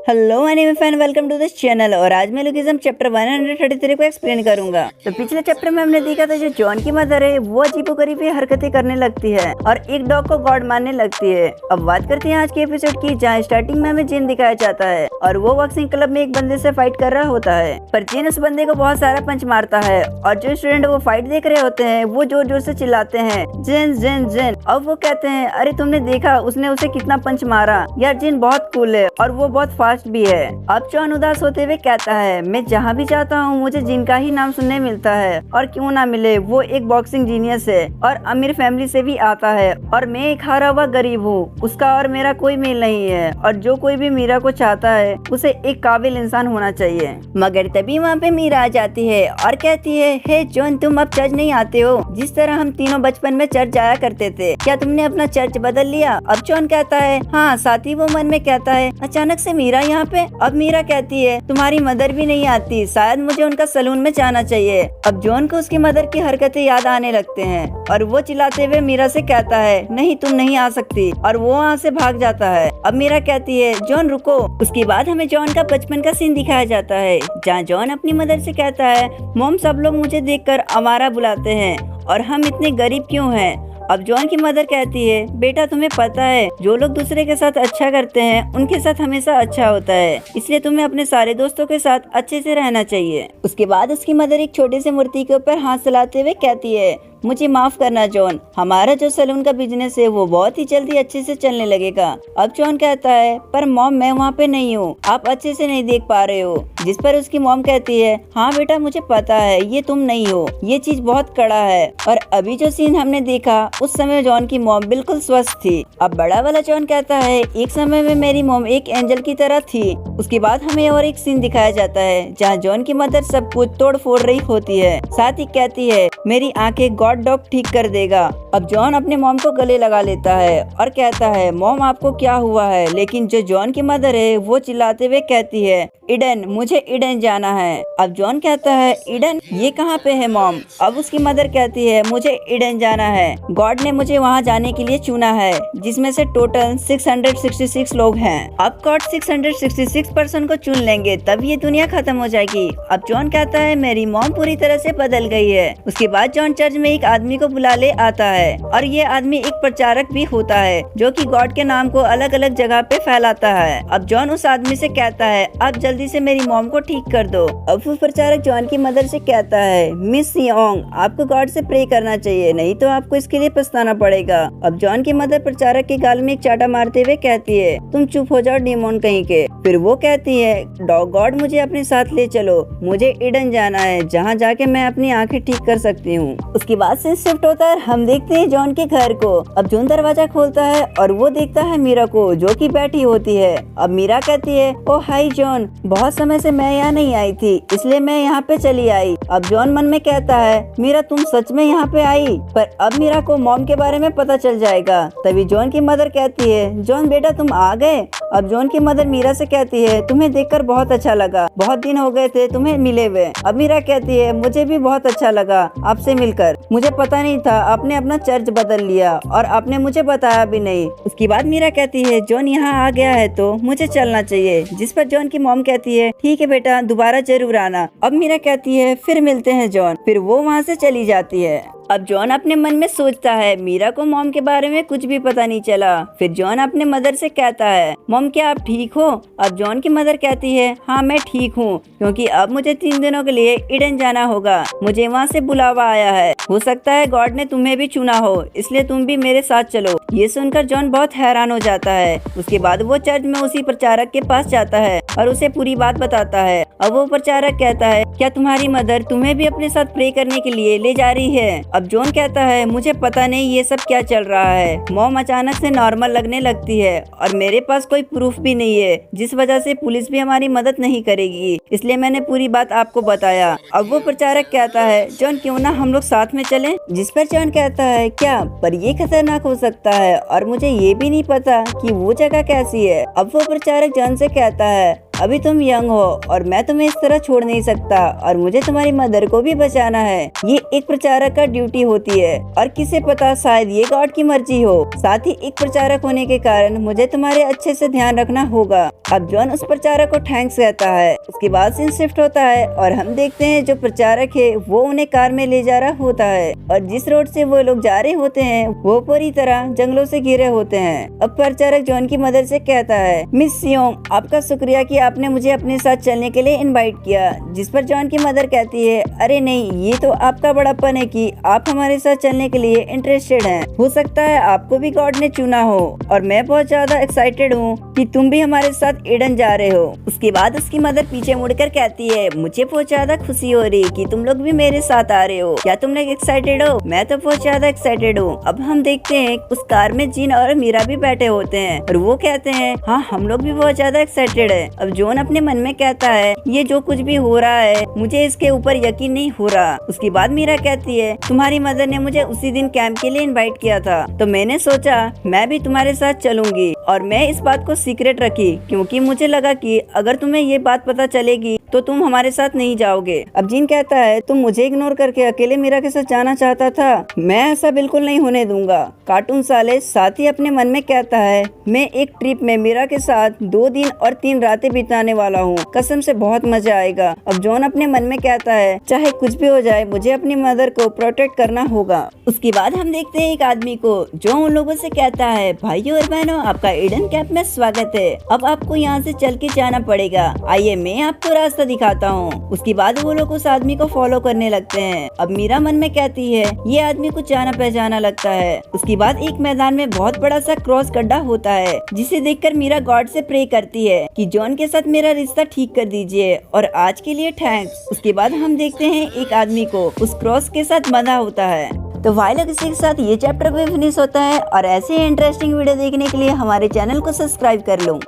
Hello my name fan, welcome to this channel. और आज मैं लुकिज्म चैप्टर 133 को एक्सप्लेन करूंगा। तो पिछले चैप्टर में हमने देखा था जो जॉन की मदर है वो अजीबोगरीब हरकतें करने लगती है और एक डॉग को गॉड मानने लगती है। अब बात करते हैं आज के एपिसोड की, जहाँ स्टार्टिंग में हमें जिन दिखाया जाता है और वो बॉक्सिंग क्लब में एक बंदे से फाइट कर रहा होता है, पर जिन उस बंदे को बहुत सारा पंच मारता है और जो स्टूडेंट वो फाइट देख रहे होते हैं वो जोर जोर से चिल्लाते हैं जिन जिन जिन। अब वो कहते हैं अरे तुमने देखा उसने उसे कितना पंच मारा, यार जिन बहुत कूल है और वो बहुत फास्ट भी है। अब जॉन उदास होते हुए कहता है मैं जहाँ भी जाता हूँ मुझे जिन का ही नाम सुनने मिलता है, और क्यों ना मिले, वो एक बॉक्सिंग जीनियस है और अमीर फैमिली से भी आता है और मैं एक हारा हुआ गरीब हूँ, उसका और मेरा कोई मेल नहीं है। और जो कोई भी मीरा को चाहता है उसे एक काबिल इंसान होना चाहिए। मगर तभी वहाँ पे मीरा आ जाती है और कहती है हे जॉन, तुम अब चर्च नहीं आते हो जिस तरह हम तीनों बचपन में चर्च जाया करते थे, क्या तुमने अपना चर्च बदल लिया? अब जॉन कहता है हाँ। साथ ही वो मन में कहता है अचानक से मीरा यहाँ पे। अब मीरा कहती है तुम्हारी मदर भी नहीं आती, शायद मुझे उनका सलून में जाना चाहिए। अब जॉन को उसकी मदर की हरकतें याद आने लगते हैं और वो चिल्लाते हुए मीरा से कहता है नहीं तुम नहीं आ सकती, और वो वहाँ से भाग जाता है। अब मीरा कहती है जॉन रुको। उसके बाद हमें जॉन का बचपन का सीन दिखाया जाता है, जहाँ जॉन अपनी मदर से कहता है मॉम, सब लोग मुझे देखकर आवारा बुलाते हैं और हम इतने गरीब क्यों हैं? अब जॉन की मदर कहती है बेटा तुम्हें पता है जो लोग दूसरे के साथ अच्छा करते हैं उनके साथ हमेशा अच्छा होता है, इसलिए तुम्हें अपने सारे दोस्तों के साथ अच्छे से रहना चाहिए। उसके बाद उसकी मदर एक छोटी सी मूर्ति के ऊपर हाथ चलाते हुए कहती है मुझे माफ करना जॉन, हमारा जो सलून का बिजनेस है वो बहुत ही जल्दी अच्छे से चलने लगेगा। अब जॉन कहता है पर मॉम मैं वहाँ पे नहीं हूँ, आप अच्छे से नहीं देख पा रहे हो। जिस पर उसकी मॉम कहती है हाँ बेटा मुझे पता है ये तुम नहीं हो, ये चीज बहुत कड़ा है। और अभी जो सीन हमने देखा उस समय जॉन की मॉम बिल्कुल स्वस्थ थी। अब बड़ा वाला जॉन कहता है एक समय में मेरी मॉम एक एंजल की तरह थी। उसके बाद हमें और एक सीन दिखाया जाता है जहाँ जॉन की मदर सब कुछ तोड़ फोड़ रही होती है, साथ ही कहती है मेरी आंखें गॉड डॉग ठीक कर देगा। अब जॉन अपने मॉम को गले लगा लेता है और कहता है मॉम आपको क्या हुआ है? लेकिन जो जॉन की मदर है वो चिल्लाते हुए कहती है ईडन, मुझे ईडन जाना है। अब जॉन कहता है ईडन ये कहाँ पे है मॉम? अब उसकी मदर कहती है मुझे ईडन जाना है, गॉड ने मुझे वहाँ जाने के लिए चुना है, जिसमें से टोटल 666 लोग हैं। अब गॉड 666 पर्सन को चुन लेंगे तब ये दुनिया खत्म हो जाएगी। अब जॉन कहता है मेरी मॉम पूरी तरह से बदल गई है। उसके बाद जॉन चर्च में एक आदमी को बुला ले आता है और ये आदमी एक प्रचारक भी होता है जो कि गॉड के नाम को अलग अलग जगह पे फैलाता है। अब जॉन उस आदमी से कहता है आप जल्दी से मेरी मॉम को ठीक कर दो। अब वो प्रचारक जॉन की मदर से कहता है मिस योंग, आपको गॉड से प्रे करना चाहिए, नहीं तो आपको इसके लिए पछताना पड़ेगा। अब जॉन की मदर प्रचारक के गाल में एक चाटा मारते हुए कहती है तुम चुप हो जाओ डीमोन कहीं के। फिर वो कहती है गॉड मुझे अपने साथ ले चलो, मुझे ईडन जाना है जहाँ जाके मैं अपनी आंखें ठीक कर सकती हूँ। उसके बाद से शिफ्ट होता है, हम देखते हैं जॉन के घर को। अब जॉन दरवाजा खोलता है और वो देखता है मीरा को जो कि बैठी होती है। अब मीरा कहती है ओ हाय जॉन, बहुत समय से मैं यहाँ नहीं आई थी इसलिए मैं यहाँ पे चली आई। अब जॉन मन में कहता है मीरा तुम सच में यहाँ पे आई? पर अब मीरा को मॉम के बारे में पता चल जाएगा। तभी जॉन की मदर कहती है जॉन बेटा तुम आ गए। अब जॉन की मदर मीरा से कहती है तुम्हें देखकर बहुत अच्छा लगा, बहुत दिन हो गए थे तुम्हें मिले हुए। अब मीरा कहती है मुझे भी बहुत अच्छा लगा आपसे मिलकर, मुझे पता नहीं था आपने अपना चर्च बदल लिया और आपने मुझे बताया भी नहीं। उसके बाद मीरा कहती है जॉन यहाँ आ गया है तो मुझे चलना चाहिए। जिस पर जॉन की मॉम कहती है ठीक है बेटा दोबारा जरूर आना। अब मीरा कहती है फिर मिलते हैं जॉन। फिर वो वहाँ से चली जाती है। अब जॉन अपने मन में सोचता है मीरा को मॉम के बारे में कुछ भी पता नहीं चला। फिर जॉन अपने मदर से कहता है मॉम क्या आप ठीक हो? अब जॉन की मदर कहती है हाँ मैं ठीक हूँ, क्योंकि अब मुझे 3 दिनों के लिए ईडन जाना होगा, मुझे वहाँ से बुलावा आया है, हो सकता है गॉड ने तुम्हें भी चुना हो, इसलिए तुम भी मेरे साथ चलो। ये सुनकर जॉन बहुत हैरान हो जाता है। उसके बाद वो चर्च में उसी प्रचारक के पास जाता है और उसे पूरी बात बताता है। अब वो प्रचारक कहता है क्या तुम्हारी मदर तुम्हें भी अपने साथ प्रे करने के लिए ले जा रही है? अब जॉन कहता है मुझे पता नहीं ये सब क्या चल रहा है, मॉम अचानक से नॉर्मल लगने लगती है और मेरे पास कोई प्रूफ भी नहीं है, जिस वजह से पुलिस भी हमारी मदद नहीं करेगी, इसलिए मैंने पूरी बात आपको बताया। अब वो प्रचारक कहता है जॉन क्यों ना हम लोग साथ में चलें? जिस पर जॉन कहता है क्या, पर ये खतरनाक हो सकता है और मुझे ये भी नहीं पता कि वो जगह कैसी है। अब वो प्रचारक जॉन से कहता है अभी तुम यंग हो और मैं तुम्हें इस तरह छोड़ नहीं सकता और मुझे तुम्हारी मदर को भी बचाना है। ये एक प्रचारक का ड्यूटी होती है और किसे पता शायद ये गॉड की मर्जी हो। साथ ही एक प्रचारक होने के कारण मुझे तुम्हारे अच्छे से ध्यान रखना होगा। अब जॉन उस प्रचारक को थैंक्स कहता है। उसके बाद सीन शिफ्ट होता है और हम देखते हैं जो प्रचारक है वो उन्हें कार में ले जा रहा होता है और जिस रोड से वो लोग जा रहे होते हैं वो पूरी तरह जंगलों से घिरे होते हैं। अब प्रचारक जॉन की मदर से कहता है, मिस सियोंग, आपका शुक्रिया कि आपने मुझे अपने साथ चलने के लिए इनवाइट किया। जिस पर जॉन की मदर कहती है, अरे नहीं, ये तो आपका बड़प्पन है कि आप हमारे साथ चलने के लिए इंटरेस्टेड हैं। हो सकता है आपको भी गॉड ने चुना हो और मैं बहुत ज्यादा एक्साइटेड हूँ कि तुम भी हमारे साथ एडन जा रहे हो। उसके बाद उसकी मदर पीछे मुड़कर कहती है, मुझे बहुत ज्यादा खुशी हो रही कि तुम लोग भी मेरे साथ आ रहे हो। क्या तुम लोग एक्साइटेड हो? मैं तो बहुत ज्यादा एक्साइटेड हूँ। अब हम देखते हैं उस कार में जिन और मीरा भी बैठे होते हैं और वो कहते हैं, हाँ हम लोग भी बहुत ज्यादा एक्साइटेड है। अब जॉन अपने मन में कहता है, ये जो कुछ भी हो रहा है मुझे इसके ऊपर यकीन नहीं हो रहा। उसके बाद मीरा कहती है, तुम्हारी मदर ने मुझे उसी दिन कैंप के लिए इनवाइट किया था तो मैंने सोचा मैं भी तुम्हारे साथ चलूंगी और मैं इस बात को सीक्रेट रखी क्योंकि मुझे लगा कि अगर तुम्हें ये बात पता चलेगी तो तुम हमारे साथ नहीं जाओगे। अब जिन कहता है, तुम मुझे इग्नोर करके अकेले मीरा के साथ जाना चाहता था, मैं ऐसा बिल्कुल नहीं होने दूंगा। कार्टून साले साथ ही अपने मन में कहता है, मैं एक ट्रिप में मीरा के साथ 2 दिन और 3 रातें बिताने वाला हूँ, कसम से बहुत मजा आएगा। अब जॉन अपने मन में कहता है, चाहे कुछ भी हो जाए मुझे अपनी मदर को प्रोटेक्ट करना होगा। उसके बाद हम देखते हैं एक आदमी को जो उन लोगों से कहता है, भाइयों और बहनों, आपका एडन कैंप में स्वागत है। अब आपको यहाँ से चल के जाना पड़ेगा। आइए मैं आपको रास्ता दिखाता हूँ। उसके बाद वो लोग उस आदमी को फॉलो करने लगते हैं। अब मीरा मन में कहती है, ये आदमी कुछ जाना पहचाना लगता है। उसके बाद एक मैदान में बहुत बड़ा सा क्रॉस गड्ढा होता है जिसे देखकर मीरा गॉड से प्रे करती है कि जॉन के साथ मेरा रिश्ता ठीक कर दीजिए और आज के लिए थैंक्स। उसके बाद हम देखते हैं एक आदमी को उस क्रॉस के साथ बंधा होता है। तो भाई लोग, इसी के साथ ये चैप्टर भी फिनिश होता है और ऐसे इंटरेस्टिंग वीडियो देखने के लिए हमारे चैनल को सब्सक्राइब कर लो।